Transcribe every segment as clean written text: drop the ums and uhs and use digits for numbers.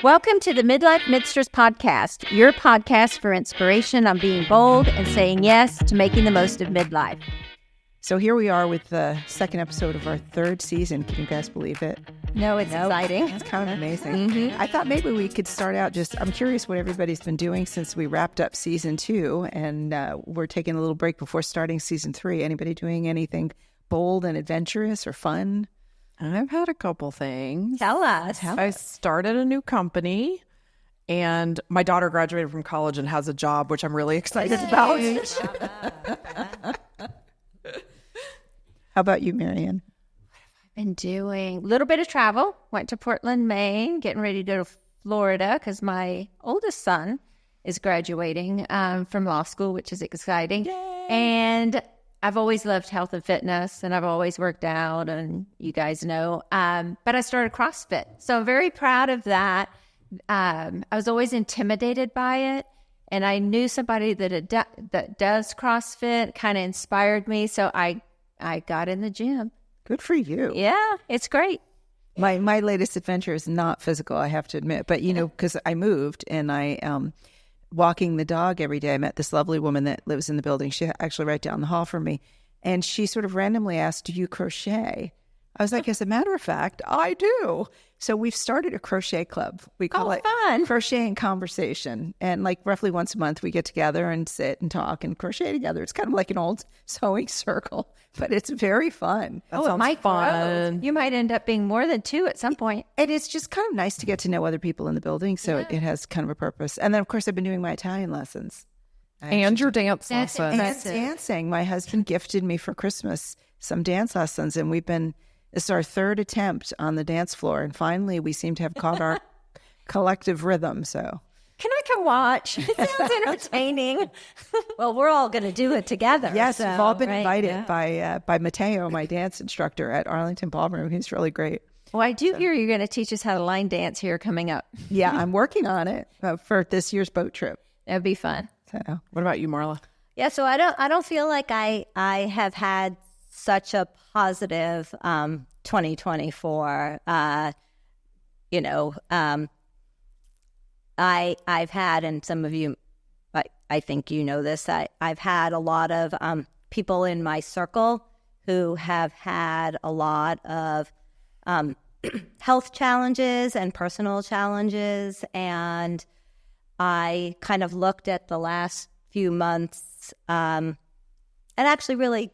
Welcome to the Midlife Midsters podcast, your podcast for inspiration on being bold and saying yes to making the most of midlife. So here we are with the second episode of our third season. Can you guys believe it? No, it's exciting. It's kind of amazing. I thought maybe we could start out I'm curious what everybody's been doing since we wrapped up season 2, and we're taking a little break before starting season 3. Anybody doing anything bold and adventurous or fun? I've had a couple things. Tell us. I started a new company, and my daughter graduated from college and has a job, which I'm really excited about. How about you, Marianne? Been doing a little bit of travel. Went to Portland, Maine, getting ready to go to Florida because my oldest son is graduating from law school, which is exciting. Yay. And I've always loved health and fitness, and I've always worked out, and you guys know. But I started CrossFit, so I'm very proud of that. I was always intimidated by it, and I knew somebody that does CrossFit, kind of inspired me, so I got in the gym. Good for you. Yeah, it's great. My latest adventure is not physical, I have to admit, but because I moved and I walking the dog every day. I met this lovely woman that lives in the building. She actually right down the hall from me. And she sort of randomly asked, "Do you crochet?" I was like, as a matter of fact, I do. So we've started a crochet club. We call it fun. Crochet and Conversation. And like roughly once a month, we get together and sit and talk and crochet together. It's kind of like an old sewing circle, but it's very fun. That sounds might fun. grow. You might end up being more than 2 at some point. And it's just kind of nice to get to know other people in the building. So it has kind of a purpose. And then, of course, I've been doing my Italian lessons. And your dance That's lesson. And dancing. My husband gifted me for Christmas some dance lessons, and this is our third attempt on the dance floor, and finally we seem to have caught our collective rhythm. So, Can I come watch? It sounds entertaining. Well, we're all going to do it together. yes, so, we've all been right? invited by Mateo, my dance instructor at Arlington Ballroom. He's really great. Well, I do hear you're going to teach us how to line dance here coming up. Yeah, I'm working on it for this year's boat trip. That'd be fun. So, What about you, Marla? Yeah, so I don't feel like I have had such a positive 2024. I've had, and some of you, I think you know this, I've had a lot of people in my circle who have had a lot of health challenges and personal challenges, and I kind of looked at the last few months, and actually really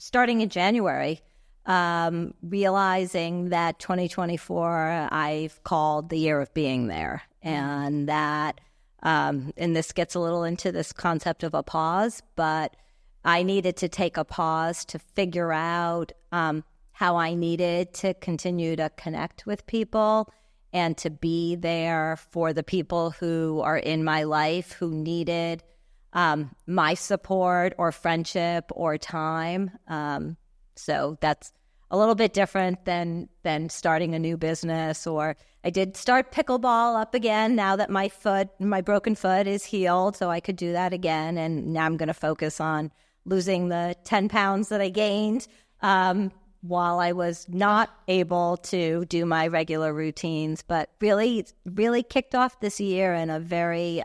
starting in January, realizing that 2024 I've called the year of being there, and that, and this gets a little into this concept of a pause, but I needed to take a pause to figure out how I needed to continue to connect with people and to be there for the people who are in my life who needed my support or friendship or time. So that's a little bit different than starting a new business. Or I did start pickleball up again now that my broken foot is healed, so I could do that again. And now I'm going to focus on losing the 10 pounds that I gained while I was not able to do my regular routines. But really, really kicked off this year in a very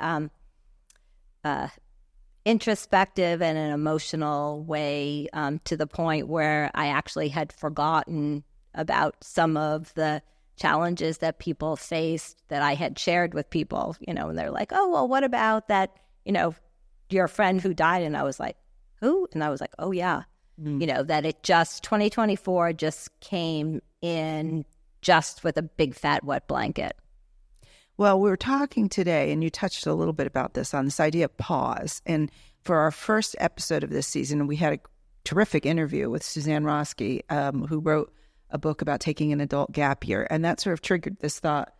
introspective and an emotional way, to the point where I actually had forgotten about some of the challenges that people faced that I had shared with people, and they're like, "Oh, well, what about that, your friend who died?" And I was like, "Who?" And I was like, "Oh, yeah." That it just, 2024 just came in just with a big fat wet blanket. Well, we were talking today, and you touched a little bit about this, on this idea of pause. And for our first episode of this season, we had a terrific interview with Suzanne Roski, who wrote a book about taking an adult gap year. And that sort of triggered this thought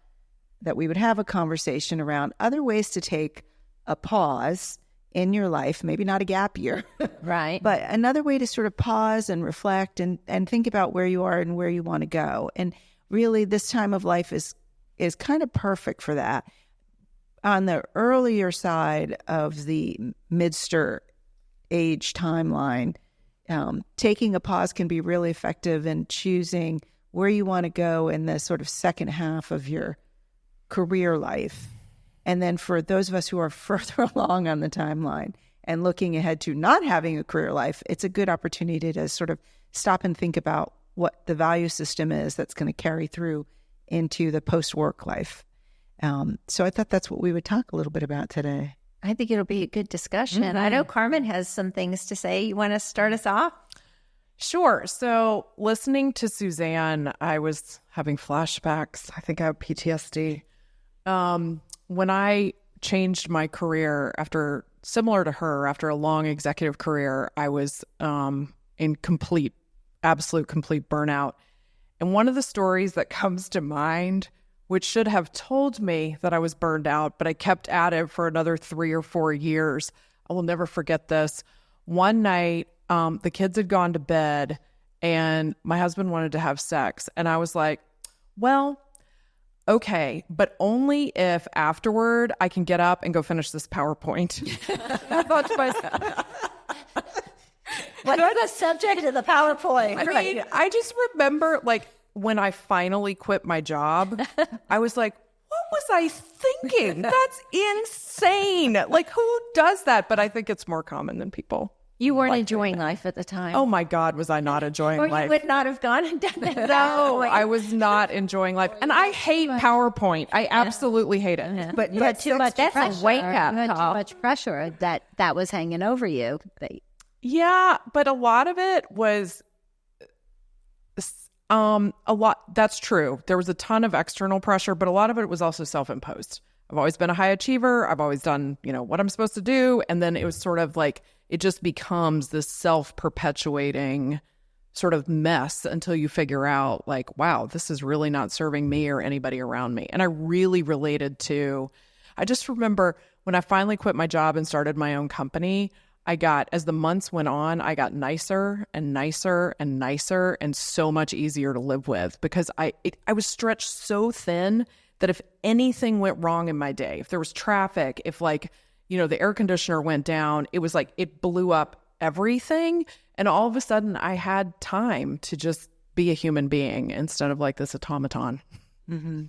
that we would have a conversation around other ways to take a pause in your life, maybe not a gap year, Right. but another way to sort of pause and reflect and think about where you are and where you want to go. And really, this time of life is kind of perfect for that. On the earlier side of the midster age timeline, taking a pause can be really effective in choosing where you want to go in the sort of second half of your career life. And then for those of us who are further along on the timeline and looking ahead to not having a career life, it's a good opportunity to sort of stop and think about what the value system is that's going to carry through into the post-work life. So I thought that's what we would talk a little bit about today. I think it'll be a good discussion. I know Carmen has some things to say. You want to start us off? Sure. So listening to Suzanne, I was having flashbacks. I think I have PTSD. When I changed my career similar to her, after a long executive career, I was in absolute complete burnout. And one of the stories that comes to mind, which should have told me that I was burned out, but I kept at it for another 3 or 4 years. I will never forget this. One night, the kids had gone to bed and my husband wanted to have sex. And I was like, well, okay, but only if afterward I can get up and go finish this PowerPoint. I thought to myself, What's the subject of the PowerPoint? I mean, I just remember like when I finally quit my job, I was like, what was I thinking? That's insane. Like, who does that? But I think it's more common than people. You weren't enjoying life at the time. Oh my God, was I not enjoying or life? You would not have gone and done that. No, I was not enjoying life. And I hate PowerPoint. I absolutely hate it. Yeah. But you had too much that's pressure. a wake-up You had call. too much pressure that was hanging over you. Yeah, but a lot of it was that's true. There was a ton of external pressure, but a lot of it was also self-imposed. I've always been a high achiever. I've always done, what I'm supposed to do. And then it was sort of like, it just becomes this self-perpetuating sort of mess until you figure out like, wow, this is really not serving me or anybody around me. And I really related to, I just remember when I finally quit my job and started my own company, as the months went on, I got nicer and nicer and nicer and so much easier to live with because I was stretched so thin that if anything went wrong in my day, if there was traffic, if the air conditioner went down, it was like it blew up everything. And all of a sudden I had time to just be a human being instead of like this automaton. Mm-hmm.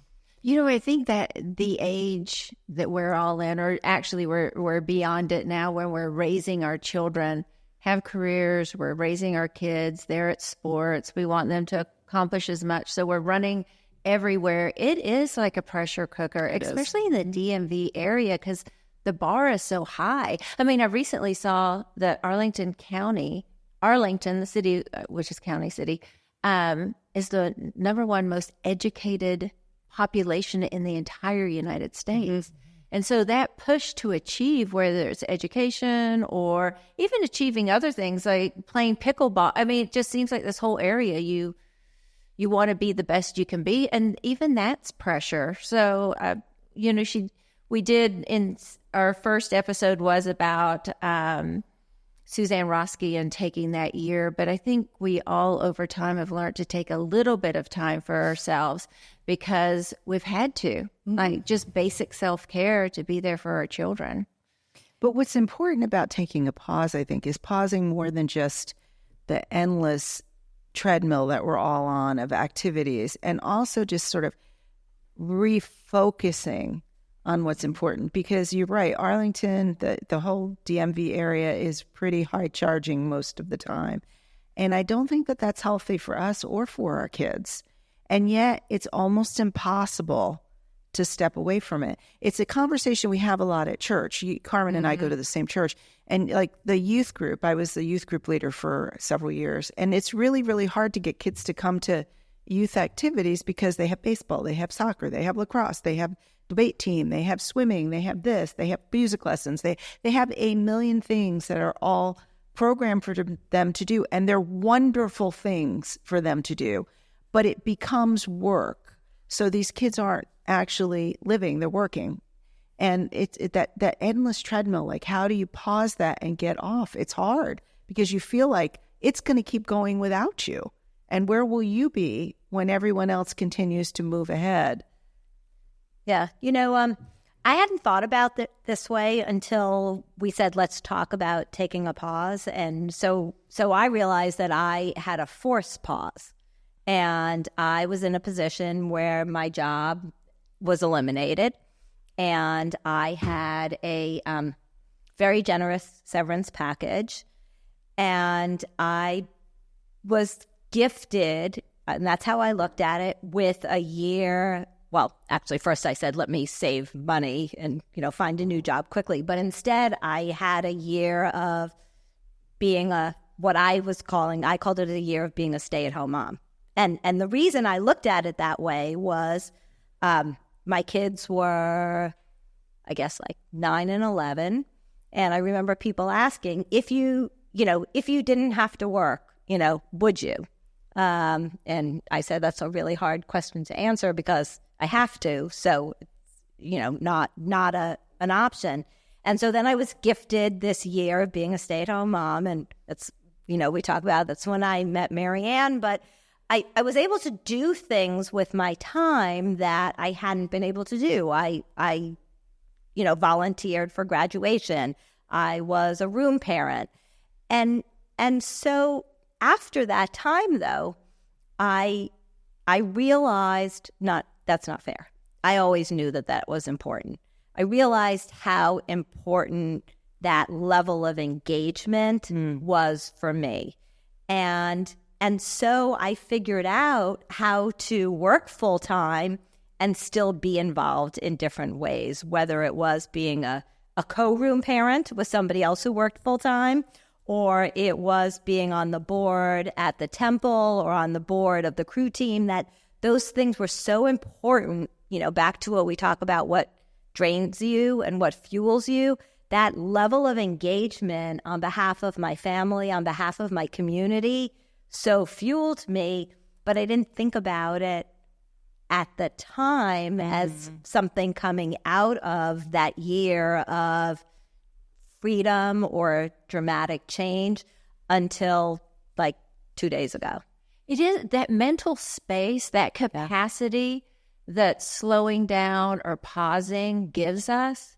I think that the age that we're all in, or actually we're beyond it now when we're raising our children, have careers, we're raising our kids, they're at sports, we want them to accomplish as much. So we're running everywhere. It is like a pressure cooker, especially in the DMV area because the bar is so high. I mean, I recently saw that Arlington, the city, which is county city, is the number one most educated population in the entire United States. Mm-hmm. And so that push to achieve, whether it's education or even achieving other things like playing pickleball, I mean, it just seems like this whole area, you want to be the best you can be. And even that's pressure. So, we did in our first episode was about Suzanne Roski and taking that year. But I think we all over time have learned to take a little bit of time for ourselves because we've had to, like just basic self-care to be there for our children. But what's important about taking a pause, I think, is pausing more than just the endless treadmill that we're all on of activities, and also just sort of refocusing on what's important. Because you're right, Arlington, the whole DMV area is pretty high charging most of the time. And I don't think that that's healthy for us or for our kids. And yet it's almost impossible to step away from it. It's a conversation we have a lot at church. Carmen and I go to the same church. And like the youth group, I was the youth group leader for several years. And it's really, really hard to get kids to come to youth activities because they have baseball, they have soccer, they have lacrosse, they have debate team, they have swimming, they have this, they have music lessons. They have a million things that are all programmed for them to do. And they're wonderful things for them to do. But it becomes work. So these kids aren't actually living, they're working. And it's that endless treadmill, like how do you pause that and get off? It's hard because you feel like it's going to keep going without you. And where will you be when everyone else continues to move ahead? Yeah. I hadn't thought about it this way until we said, let's talk about taking a pause. And so I realized that I had a forced pause. And I was in a position where my job was eliminated, and I had a very generous severance package, and I was gifted, and that's how I looked at it, with a year. Well, actually, first I said, let me save money and, find a new job quickly. But instead, I had a year of being what I called it a year of being a stay-at-home mom. And the reason I looked at it that way was my kids were, I guess, like 9 and 11. And I remember people asking, if you didn't have to work, would you? And I said, that's a really hard question to answer because I have to. So, not an option. And so then I was gifted this year of being a stay-at-home mom. And it's, we talk about, that's when I met Marianne. But I was able to do things with my time that I hadn't been able to do. I volunteered for graduation. I was a room parent. And so after that time, though, I realized that's not fair. I always knew that was important. I realized how important that level of engagement was for me. And so I figured out how to work full time and still be involved in different ways, whether it was being a co-room parent with somebody else who worked full time, or it was being on the board at the temple or on the board of the crew team. That those things were so important, back to what we talk about, what drains you and what fuels you. That level of engagement on behalf of my family, on behalf of my community, so fueled me, but I didn't think about it at the time as something coming out of that year of freedom or dramatic change until like 2 days ago. It is that mental space, that capacity that slowing down or pausing gives us.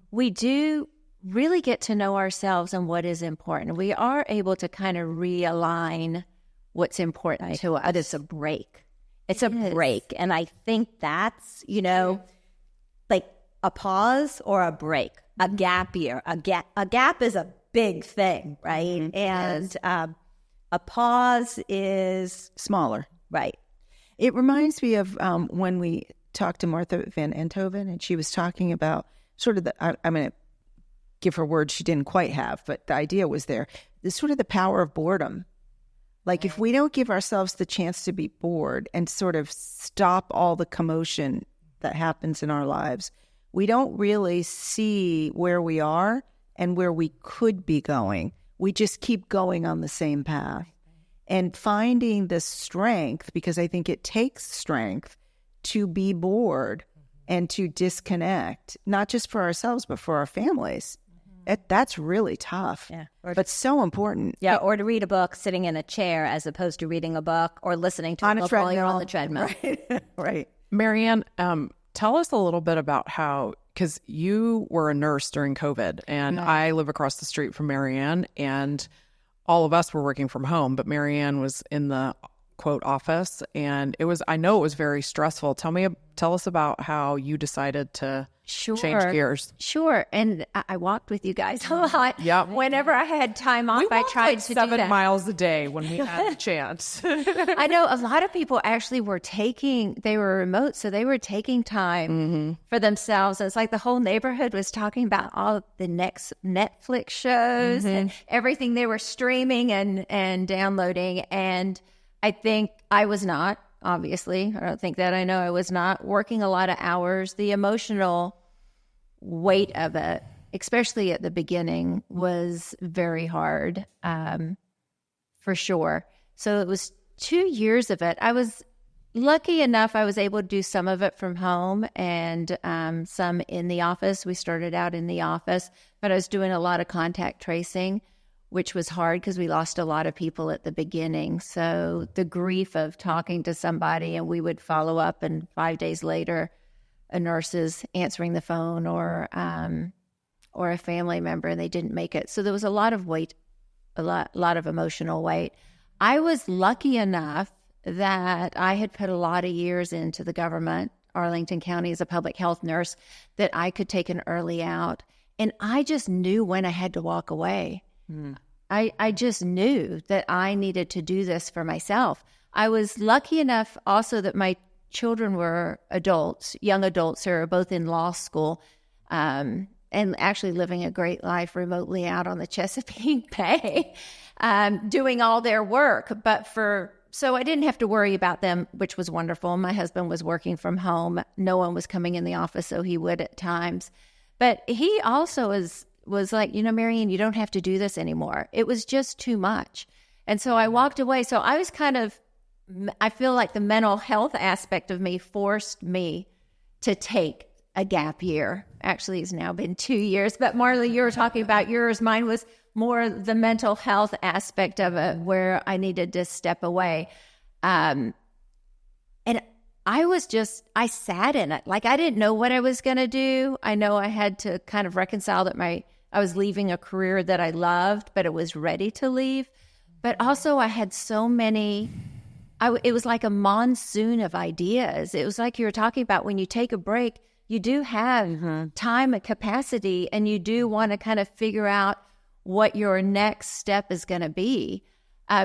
We do really get to know ourselves and what is important. We are able to kind of realign what's important to us. But it's a break. It's a break. And I think that's, like a pause or a break, a gap year. A gap is a big thing, right? And a pause is smaller. Right. It reminds me of when we talked to Martha Van Enthoven, and she was talking about sort of I'm going to give her words she didn't quite have, but the idea was there. It's sort of the power of boredom. Like if we don't give ourselves the chance to be bored and sort of stop all the commotion that happens in our lives, we don't really see where we are and where we could be going. We just keep going on the same path. And finding the strength, because I think it takes strength to be bored and to disconnect, not just for ourselves, but for our families. That's really tough, but so important. Yeah, or to read a book sitting in a chair as opposed to reading a book or listening to a book while you're on the treadmill. Right. Marianne, tell us a little bit about how, because you were a nurse during COVID, and I live across the street from Marianne, and all of us were working from home, but Marianne was in the quote office, and I know it was very stressful. Tell us about how you decided to change gears. Sure. And I walked with you guys a lot. Yeah. Whenever I had time off, I tried to do that. 7 miles a day when we had the chance. I know a lot of people actually they were remote, so they were taking time for themselves. And it's like the whole neighborhood was talking about all the next Netflix shows and everything they were streaming and downloading. And I think I was not, obviously. I don't think that I know I was not working a lot of hours. The emotional weight of it, especially at the beginning, was very hard, for sure. So it was 2 years of it. I was lucky enough I was able to do some of it from home and some in the office. We started out in the office, but I was doing a lot of contact tracing, which was hard because we lost a lot of people at the beginning. So the grief of talking to somebody and we would follow up, and 5 days later, a nurse is answering the phone or a family member and they didn't make it. So there was a lot of weight, a lot of emotional weight. I was lucky enough that I had put a lot of years into the government Arlington County as a public health nurse, that I could take an early out. And I just knew when I had to walk away. I just knew that I needed to do this for myself. I was lucky enough also that my children were adults, young adults who are both in law school, and actually living a great life remotely out on the Chesapeake Bay, doing all their work. So I didn't have to worry about them, which was wonderful. My husband was working from home. No one was coming in the office, so he would at times. But he also was like, Marianne, you don't have to do this anymore. It was just too much. And so I walked away. So I was I feel like the mental health aspect of me forced me to take a gap year. Actually, it's now been 2 years. But Marla, you were talking about yours. Mine was more the mental health aspect of it, where I needed to step away. And I sat in it. Like, I didn't know what I was going to do. I know I had to kind of reconcile that I was leaving a career that I loved, but it was ready to leave. But also I had so many, it was like a monsoon of ideas. It was like you were talking about, when you take a break, you do have time and capacity, and you do want to kind of figure out what your next step is going to be.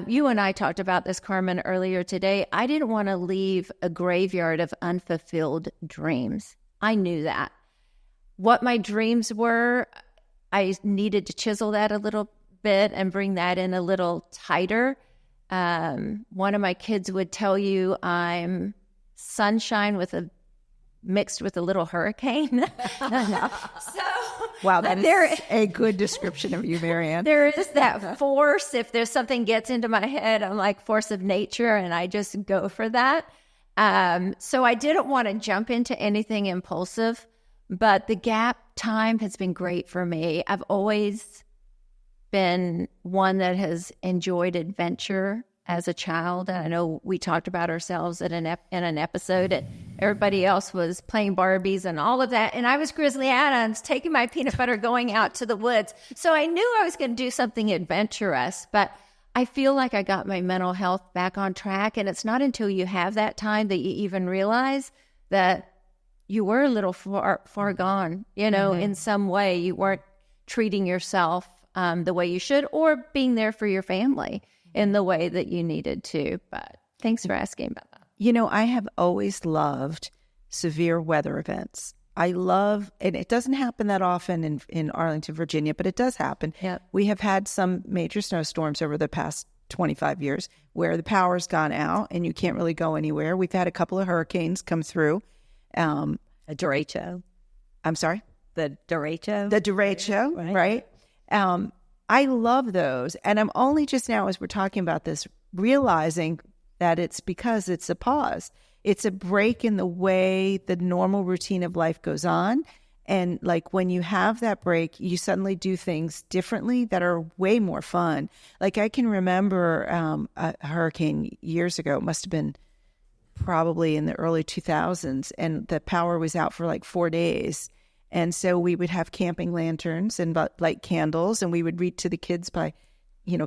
You and I talked about this, Carmen, earlier today. I didn't want to leave a graveyard of unfulfilled dreams. I knew that. What my dreams were, I needed to chisel that a little bit and bring that in a little tighter. One of my kids would tell you I'm sunshine mixed with a little hurricane. Wow, that is a good description of you, Marianne. There is that force. If there's something gets into my head, I'm like force of nature, and I just go for that. So I didn't want to jump into anything impulsive, but the gap time has been great for me. I've always been one that has enjoyed adventure as a child. And I know we talked about ourselves in an episode, and everybody else was playing Barbies and all of that. And I was Grizzly Adams taking my peanut butter, going out to the woods. So I knew I was going to do something adventurous, but I feel like I got my mental health back on track. And it's not until you have that time that you even realize that you were a little far gone, in some way. You weren't treating yourself the way you should, or being there for your family in the way that you needed to. But thanks for asking about that. I have always loved severe weather events. I love, and it doesn't happen that often in Arlington, Virginia, but it does happen. Yep. We have had some major snowstorms over the past 25 years where the power's gone out and you can't really go anywhere. We've had a couple of hurricanes come through. A derecho. I'm sorry? The derecho. The derecho, right? I love those. And I'm only just now, as we're talking about this, realizing that it's because it's a pause. It's a break in the way the normal routine of life goes on. And like when you have that break, you suddenly do things differently that are way more fun. Like I can remember a hurricane years ago. It must have been probably in the early 2000s. And the power was out for like 4 days. And so we would have camping lanterns and light candles, and we would read to the kids by,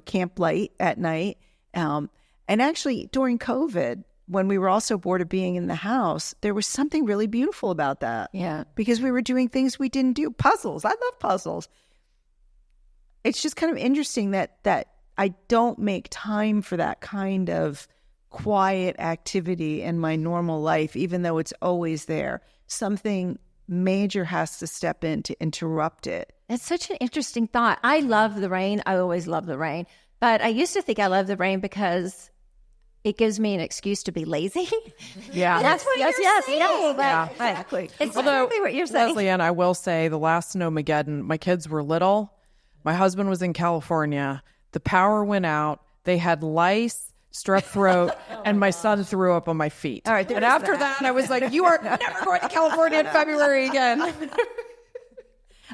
camp light at night. And actually, during COVID, when we were also bored of being in the house, there was something really beautiful about that. Yeah. Because we were doing things we didn't do. Puzzles. I love puzzles. It's just kind of interesting that I don't make time for that kind of quiet activity in my normal life, even though it's always there. Something major has to step in to interrupt it. That's such an interesting thought. I love the rain. I always love the rain. But I used to think I love the rain because it gives me an excuse to be lazy. Yeah. That's what you're saying. Yeah, exactly. It's exactly what you're saying. Leslie Ann, I will say the last Snowmageddon, my kids were little. My husband was in California. The power went out. They had lice, strep throat, and my son threw up on my feet. All right, and after that, I was like, you are never going to California in February again.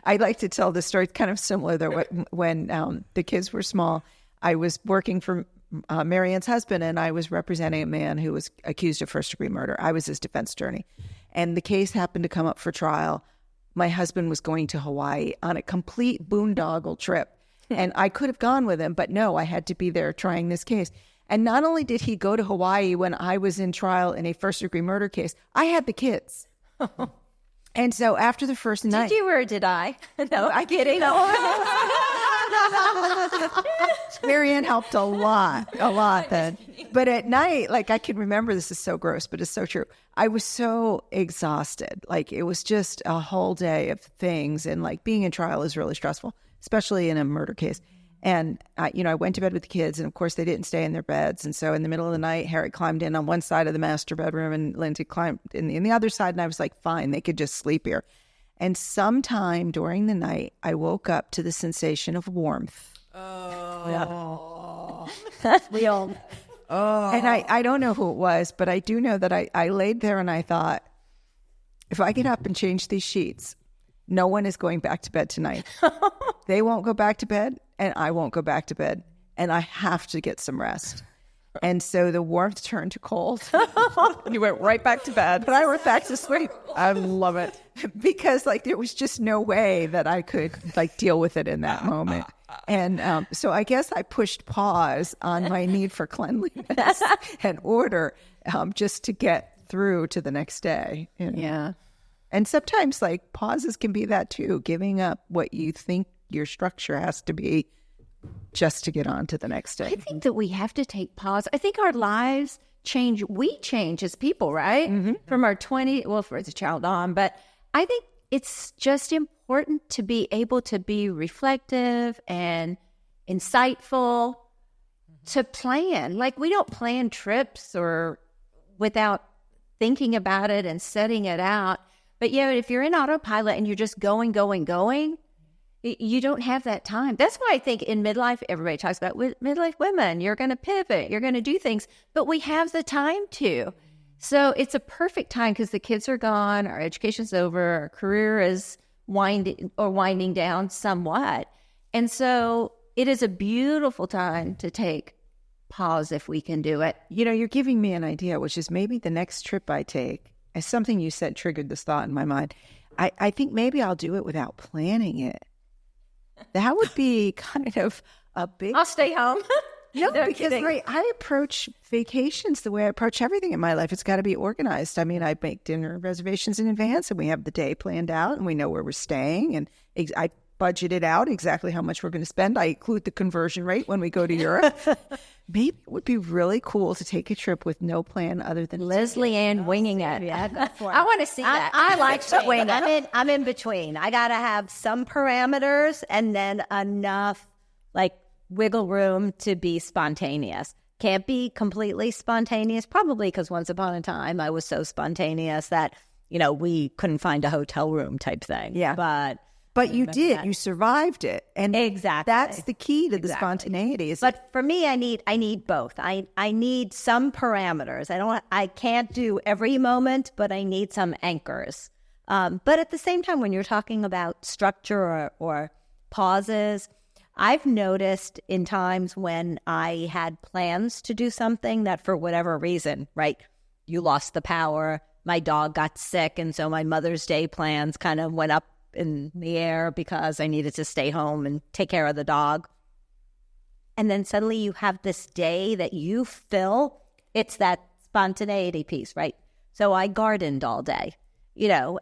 I like to tell the story. It's kind of similar though. When the kids were small, I was working for Marianne's husband, and I was representing a man who was accused of first-degree murder. I was his defense attorney. And the case happened to come up for trial. My husband was going to Hawaii on a complete boondoggle trip. And I could have gone with him, but no, I had to be there trying this case. And not only did he go to Hawaii when I was in trial in a first-degree murder case, I had the kids. And so after the first night... Did you or did I? No, I'm kidding. Marianne helped a lot then. But at night, like I can remember, this is so gross, but it's so true. I was so exhausted. Like it was just a whole day of things. And like being in trial is really stressful, especially in a murder case. And, I went to bed with the kids, and of course they didn't stay in their beds. And so in the middle of the night, Harry climbed in on one side of the master bedroom and Lindsay climbed in the other side. And I was like, fine, they could just sleep here. And sometime during the night, I woke up to the sensation of warmth. Oh. We all. Oh. And I don't know who it was, but I do know that I laid there and I thought, if I get up and change these sheets, no one is going back to bed tonight. They won't go back to bed, and I won't go back to bed. And I have to get some rest. And so the warmth turned to cold. You went right back to bed. But I went back to sleep. I love it. Because there was just no way that I could deal with it in that moment. And so I guess I pushed pause on my need for cleanliness and order just to get through to the next day. Yeah. And sometimes pauses can be that too, giving up what you think your structure has to be just to get on to the next day. I think that we have to take pause. I think our lives change. We change as people, right? Mm-hmm. From our 20, for as a child on. But I think it's just important to be able to be reflective and insightful, to plan. We don't plan trips or without thinking about it and setting it out. But if you're in autopilot and you're just going, you don't have that time. That's why I think in midlife, everybody talks about midlife women. You're going to pivot. You're going to do things. But we have the time to. So it's a perfect time because the kids are gone. Our education's over. Our career is winding down somewhat. And so it is a beautiful time to take pause if we can do it. You're giving me an idea, which is maybe the next trip I take, as something you said triggered this thought in my mind. I think maybe I'll do it without planning it. That would be kind of a big... I'll stay home. No, because I approach vacations the way I approach everything in my life. It's got to be organized. I mean, I make dinner reservations in advance, and we have the day planned out, and we know where we're staying, and I budgeted out exactly how much we're going to spend. I include the conversion rate when we go to Europe. Maybe it would be really cool to take a trip with no plan other than Leslie Ann winging it. Yeah, I want to see that. I like to wing it. I'm in between. I got to have some parameters and then enough wiggle room to be spontaneous. Can't be completely spontaneous, probably because once upon a time I was so spontaneous that, we couldn't find a hotel room type thing. Yeah. But you did. You survived it. And exactly. That's the key to the spontaneity. But for me, I need both. I need some parameters. I can't do every moment, but I need some anchors. But at the same time, when you're talking about structure or pauses, I've noticed in times when I had plans to do something that for whatever reason, right, you lost the power, my dog got sick, and so my Mother's Day plans kind of went up in the air because I needed to stay home and take care of the dog. And then suddenly you have this day that you fill. It's that spontaneity piece, right? So I gardened all day,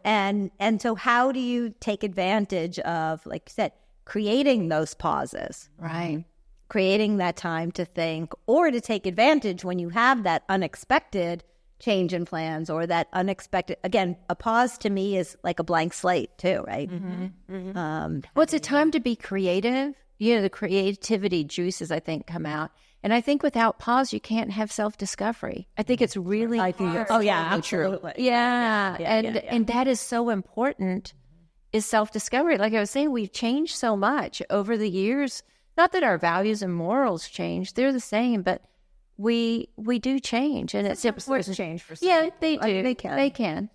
and so how do you take advantage of, like you said, creating those pauses, right? Creating that time to think or to take advantage when you have that unexpected change in plans or that unexpected, again, a pause to me is like a blank slate too, right? Mm-hmm. Mm-hmm. Well, it's a time to be creative. The creativity juices, I think, come out. And I think without pause, you can't have self-discovery. I think it's really hard. Oh, yeah, absolutely. Yeah. And that is so important, is self-discovery. Like I was saying, we've changed so much over the years. Not that our values and morals change. They're the same, but we do change, and it's important. Change for some. Yeah, they do. They can. They can.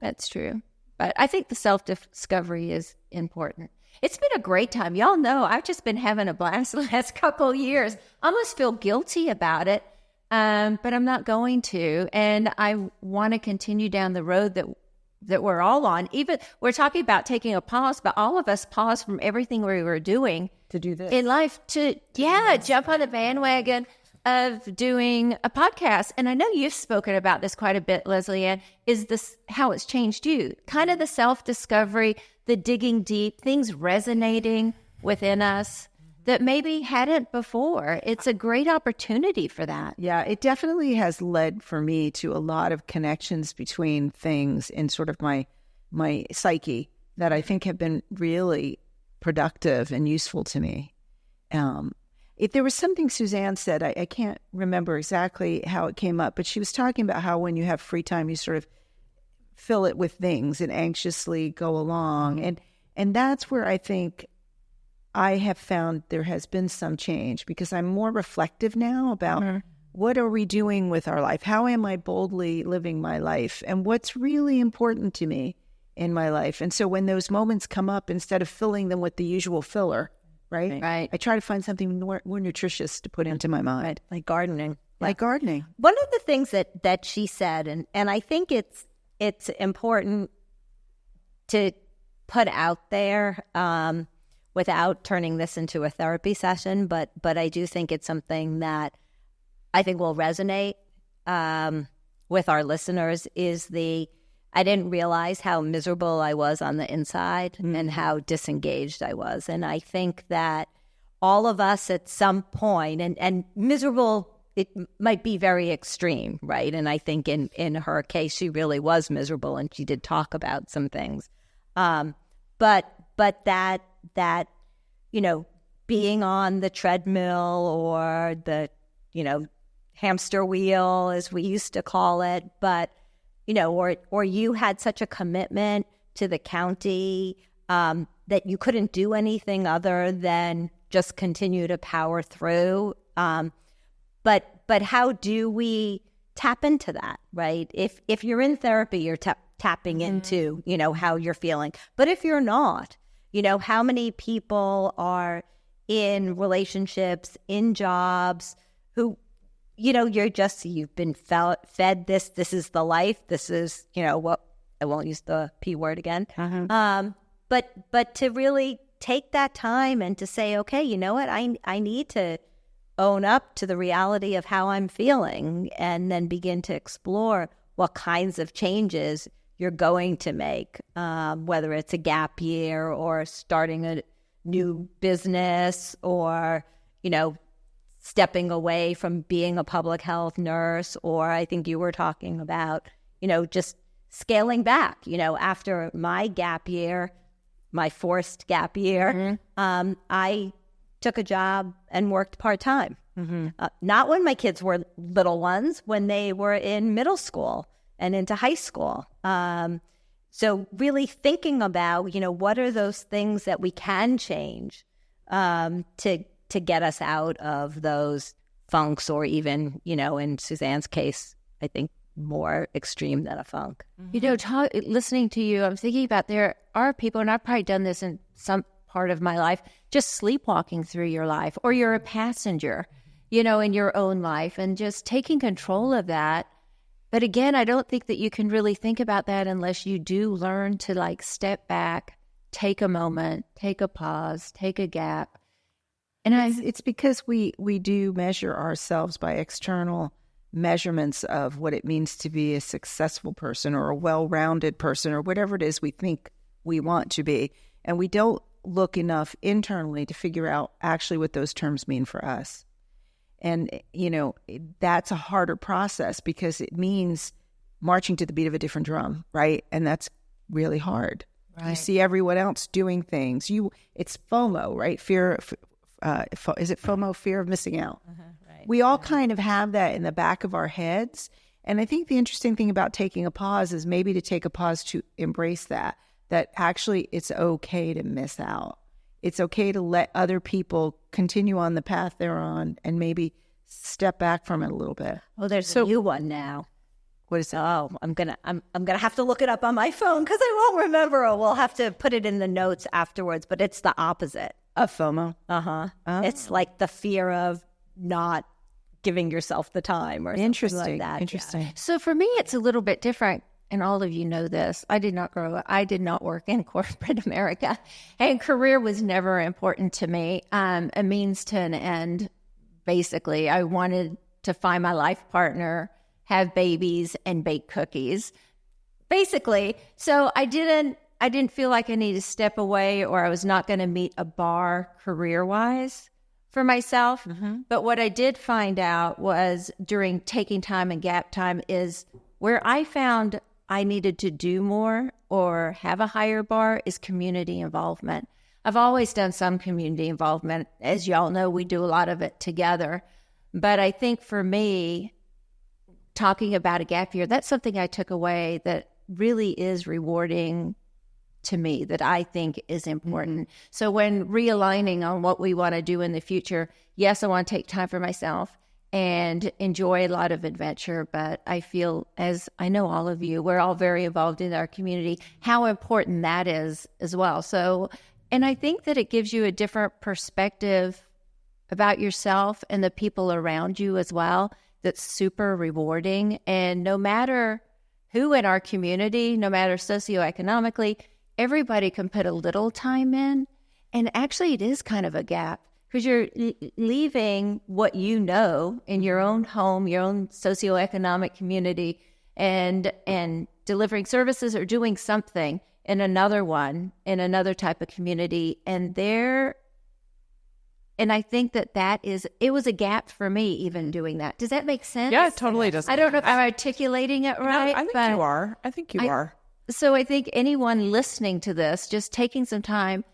That's true. But I think the self-discovery is important. It's been a great time. Y'all know I've just been having a blast the last couple of years. I almost feel guilty about it, but I'm not going to. And I want to continue down the road that we're all on. Even we're talking about taking a pause, but all of us pause from everything we were doing to do this in life to jump on the bandwagon of doing a podcast, and I know you've spoken about this quite a bit, Leslie Ann, is this how it's changed you? Kind of the self-discovery, the digging deep, things resonating within us that maybe hadn't before. It's a great opportunity for that. Yeah, it definitely has led for me to a lot of connections between things in sort of my psyche that I think have been really productive and useful to me. If there was something Suzanne said, I can't remember exactly how it came up, but she was talking about how when you have free time, you sort of fill it with things and anxiously go along. And that's where I think I have found there has been some change, because I'm more reflective now about what are we doing with our life? How am I boldly living my life? And what's really important to me in my life? And so when those moments come up, instead of filling them with the usual filler, right? Right. I try to find something more nutritious to put into my mind. Like gardening. Like gardening. One of the things that she said, and I think it's important to put out there, without turning this into a therapy session, but I do think it's something that I think will resonate with our listeners, is I didn't realize how miserable I was on the inside and how disengaged I was. And I think that all of us at some point, and miserable, it might be very extreme, right? And I think in her case, she really was miserable, and she did talk about some things. But that, being on the treadmill or the, hamster wheel, as we used to call it, but, or you had such a commitment to the county that you couldn't do anything other than just continue to power through. But how do we tap into that, right? If you're in therapy, you're tapping into, how you're feeling. But if you're not, how many people are in relationships, in jobs, who, you've been fed this is the life, this is, what, I won't use the P word again. But to really take that time and to say, okay, you know what, I need to own up to the reality of how I'm feeling, and then begin to explore what kinds of changes you're going to make, whether it's a gap year or starting a new business, or, stepping away from being a public health nurse, or I think you were talking about, just scaling back. After my gap year, my forced gap year, I took a job and worked part-time. Not when my kids were little ones, when they were in middle school and into high school. So really thinking about, what are those things that we can change to get us out of those funks, or even, in Suzanne's case, I think more extreme than a funk. Listening to you, I'm thinking about there are people, and I've probably done this in some part of my life, just sleepwalking through your life, or you're a passenger, in your own life, and just taking control of that. But again, I don't think that you can really think about that unless you do learn to step back, take a moment, take a pause, take a gap. And it's because we do measure ourselves by external measurements of what it means to be a successful person, or a well-rounded person, or whatever it is we think we want to be. And we don't look enough internally to figure out actually what those terms mean for us. And, that's a harder process, because it means marching to the beat of a different drum, right? And that's really hard. Right. You see everyone else doing things. It's FOMO, right? Is it FOMO? Fear of missing out. Right. We all kind of have that in the back of our heads. And I think the interesting thing about taking a pause is maybe to take a pause to embrace that actually it's okay to miss out. It's okay to let other people continue on the path they're on, and maybe step back from it a little bit. Oh, there's a new one now. What is it? Oh, I'm gonna have to look it up on my phone, because I won't remember. Or we'll have to put it in the notes afterwards. But it's the opposite of FOMO. Oh. It's like the fear of not giving yourself the time, or something like that. Interesting. Yeah. So for me, it's a little bit different. And all of you know this. I did not work in corporate America, and career was never important to me. A means to an end basically. I wanted to find my life partner, have babies, and bake cookies, basically. So I didn't feel like I needed to step away, or I was not going to meet a bar career-wise for myself. But what I did find out was during taking time and gap time is where I found I needed to do more or have a higher bar is community involvement. I've always done some community involvement. As y'all know, we do a lot of it together. But I think for me, talking about a gap year, that's something I took away that really is rewarding to me, that I think is important. So when realigning on what we want to do in the future, yes, I want to take time for myself and enjoy a lot of adventure. But I feel, as I know all of you, we're all very involved in our community, how important that is as well. So, and I think that it gives you a different perspective about yourself and the people around you as well. That's super rewarding. And no matter who in our community, no matter socioeconomically, everybody can put a little time in. And actually, it is kind of a gap because you're leaving what you know in your own home, your own socioeconomic community, and delivering services or doing something in another one, in another type of community. And I think it was a gap for me even doing that. Does that make sense? Yeah, it totally does. I don't know if I'm articulating it right. No, I think you are. So I think anyone listening to this, just taking some time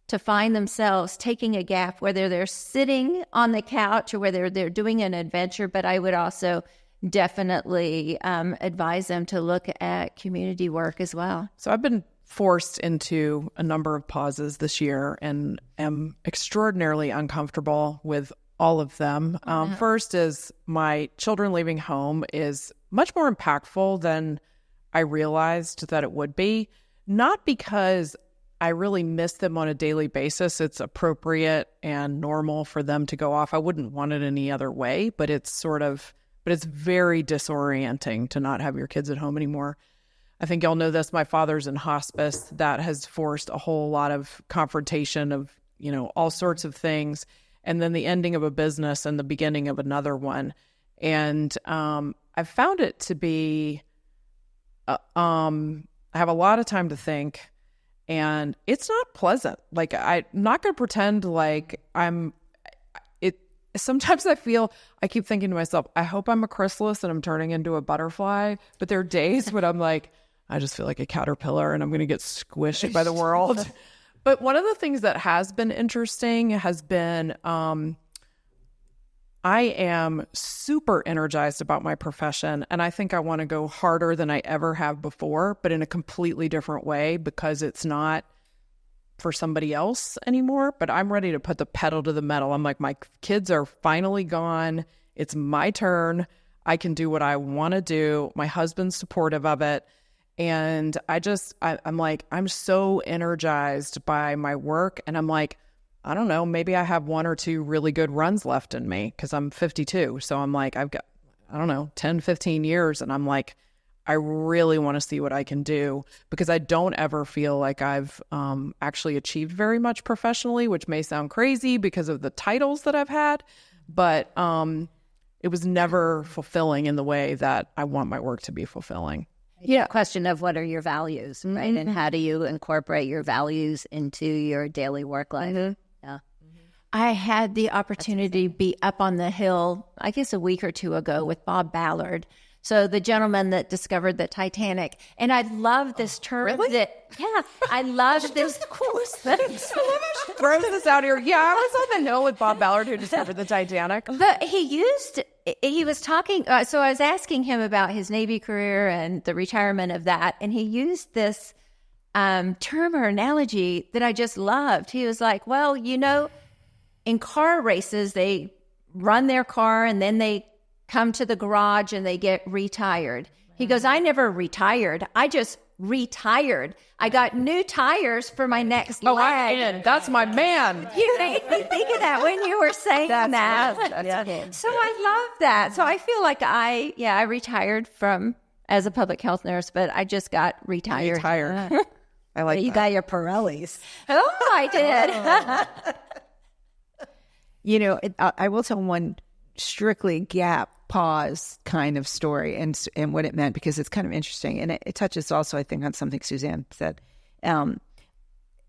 to find themselves, taking a gap, whether they're sitting on the couch or whether they're doing an adventure, but I would also definitely advise them to look at community work as well. So I've been forced into a number of pauses this year and am extraordinarily uncomfortable with all of them. First is my children leaving home is much more impactful than I realized that it would be. Not because I really miss them on a daily basis. It's appropriate and normal for them to go off. I wouldn't want it any other way, but it's very disorienting to not have your kids at home anymore. I think y'all know this. My father's in hospice. That has forced a whole lot of confrontation of, all sorts of things. And then the ending of a business and the beginning of another one. And I've found it to be, I have a lot of time to think, and it's not pleasant. Like, I'm not going to pretend like sometimes I keep thinking to myself, I hope I'm a chrysalis and I'm turning into a butterfly. But there are days when I'm like, I just feel like a caterpillar and I'm going to get squished by the world. But one of the things that has been interesting has been, I am super energized about my profession. And I think I want to go harder than I ever have before, but in a completely different way because it's not for somebody else anymore. But I'm ready to put the pedal to the metal. I'm like, my kids are finally gone. It's my turn. I can do what I want to do. My husband's supportive of it. And I'm like, I'm so energized by my work. And I'm like, I don't know, maybe I have one or two really good runs left in me because I'm 52. So I'm like, I've got, 10, 15 years. And I'm like, I really want to see what I can do because I don't ever feel like I've actually achieved very much professionally, which may sound crazy because of the titles that I've had. But it was never fulfilling in the way that I want my work to be fulfilling. Yeah. Question of what are your values, right? And how do you incorporate your values into your daily work life? Yeah. I had the opportunity to be up on the hill, I guess a week or two ago with Bob Ballard. So the gentleman that discovered the Titanic. And I love this term. Really? I love this. Of course. Throw this out here. Yeah, I was on the hill with Bob Ballard who discovered the Titanic. But he was talking, so I was asking him about his Navy career and the retirement of that. And he used this term or analogy that I just loved. He was like, well, in car races, they run their car and then they come to the garage and they get retired. He goes, I never retired. I just retired. I got new tires for my next leg. That's my man. You made me think of that when you were saying that. That's so I love that. So I feel like I retired as a public health nurse, but I just got retired. I like you that. got your Pirellis. Oh, I did. I will tell one strictly gap pause kind of story and what it meant, because it's kind of interesting. And it touches also, I think, on something Suzanne said.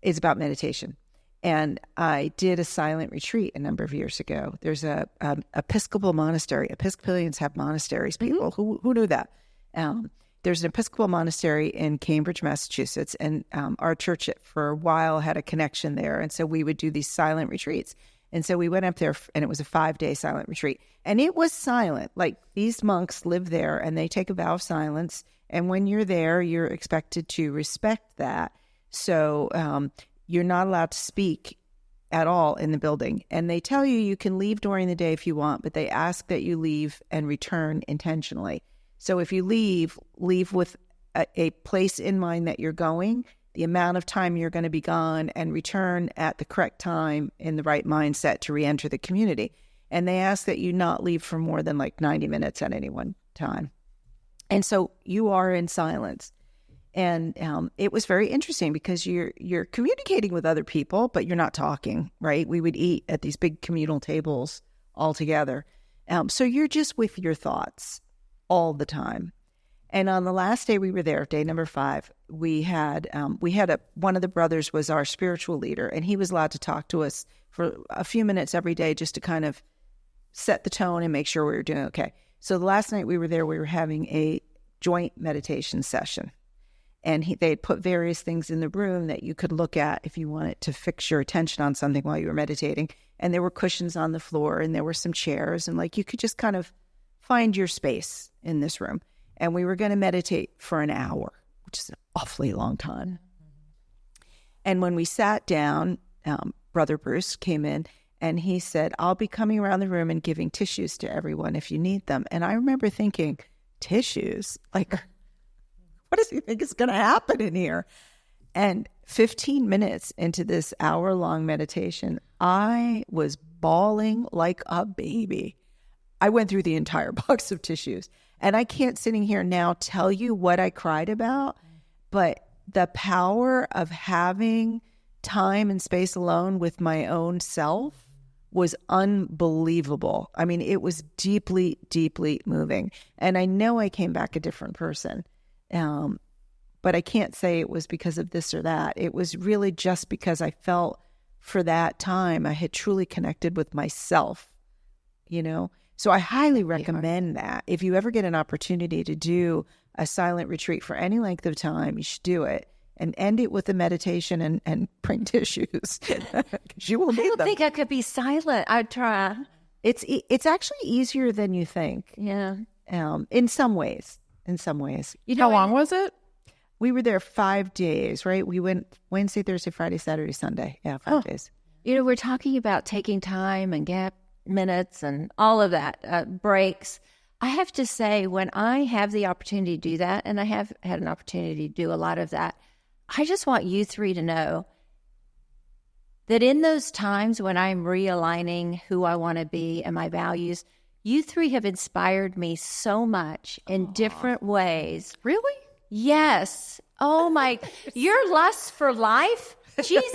It's about meditation. And I did a silent retreat a number of years ago. There's a Episcopal monastery. Episcopalians have monasteries. People who knew that. There's an Episcopal monastery in Cambridge, Massachusetts, and our church for a while had a connection there. And so we would do these silent retreats. And so we went up there, and it was a 5-day silent retreat. And it was silent. Like, these monks live there, and they take a vow of silence. And when you're there, you're expected to respect that. So you're not allowed to speak at all in the building. And they tell you can leave during the day if you want, but they ask that you leave and return intentionally. So if you leave with a place in mind that you're going, the amount of time you're going to be gone, and return at the correct time in the right mindset to re-enter the community. And they ask that you not leave for more than like 90 minutes at any one time. And so you are in silence. And it was very interesting because you're communicating with other people, but you're not talking, right? We would eat at these big communal tables all together. So you're just with your thoughts all the time. And on the last day we were there, day number 5, we had one of the brothers was our spiritual leader, and he was allowed to talk to us for a few minutes every day just to kind of set the tone and make sure we were doing okay. So the last night we were there, we were having a joint meditation session. And they had put various things in the room that you could look at if you wanted to fix your attention on something while you were meditating. And there were cushions on the floor, and there were some chairs, and like you could just kind of find your space in this room. And we were going to meditate for an hour, which is an awfully long time. And when we sat down, Brother Bruce came in, and he said, "I'll be coming around the room and giving tissues to everyone if you need them." And I remember thinking, tissues? Like, what does he think is going to happen in here? And 15 minutes into this hour-long meditation, I was bawling like a baby. I went through the entire box of tissues. And I can't sitting here now tell you what I cried about, but the power of having time and space alone with my own self was unbelievable. I mean, it was deeply, deeply moving. And I know I came back a different person. But I can't say it was because of this or that. It was really just because I felt for that time I had truly connected with myself, So I highly recommend that. If you ever get an opportunity to do a silent retreat for any length of time, you should do it. And end it with a meditation and bring tissues. Because you will need them. I don't think I could be silent. I'd try. It's actually easier than you think. Yeah. In some ways. How long was it? We were there 5 days, right? We went Wednesday, Thursday, Friday, Saturday, Sunday. Yeah, 5 days. We're talking about taking time and gap minutes and all of that, breaks. I have to say, when I have the opportunity to do that, and I have had an opportunity to do a lot of that, I just want you 3 to know that in those times when I'm realigning who I want to be and my values, you 3 have inspired me so much in different ways. Really? Yes. Oh my, your lust for life? Jesus.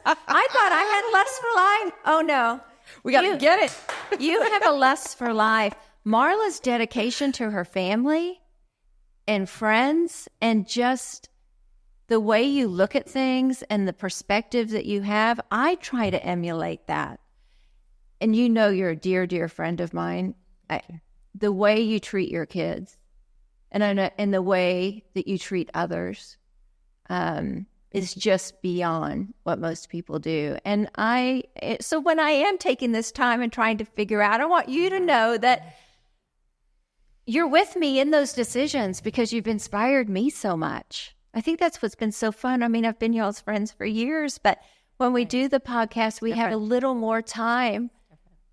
I thought I had lust for life. Oh no. We got to get it. You have a lust for life. Marla's dedication to her family and friends, and just the way you look at things and the perspective that you have, I try to emulate that. And you're a dear, dear friend of mine. The way you treat your kids and the way that you treat others is just beyond what most people do. And so when I am taking this time and trying to figure out, I want you to know that you're with me in those decisions because you've inspired me so much. I think that's what's been so fun. I mean, I've been y'all's friends for years, but when we do the podcast, we have a little more time,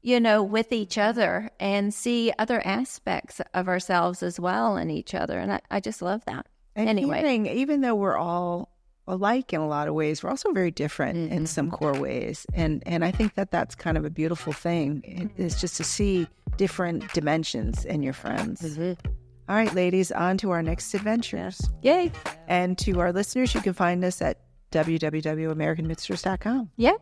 with each other and see other aspects of ourselves as well in each other. And I just love that. And anyway, even though we're all alike in a lot of ways, we're also very different in some core ways. And I think that that's kind of a beautiful thing, is just to see different dimensions in your friends. All right, ladies, on to our next adventures. Yay. And to our listeners, you can find us at www.americanmixers.com. Yep.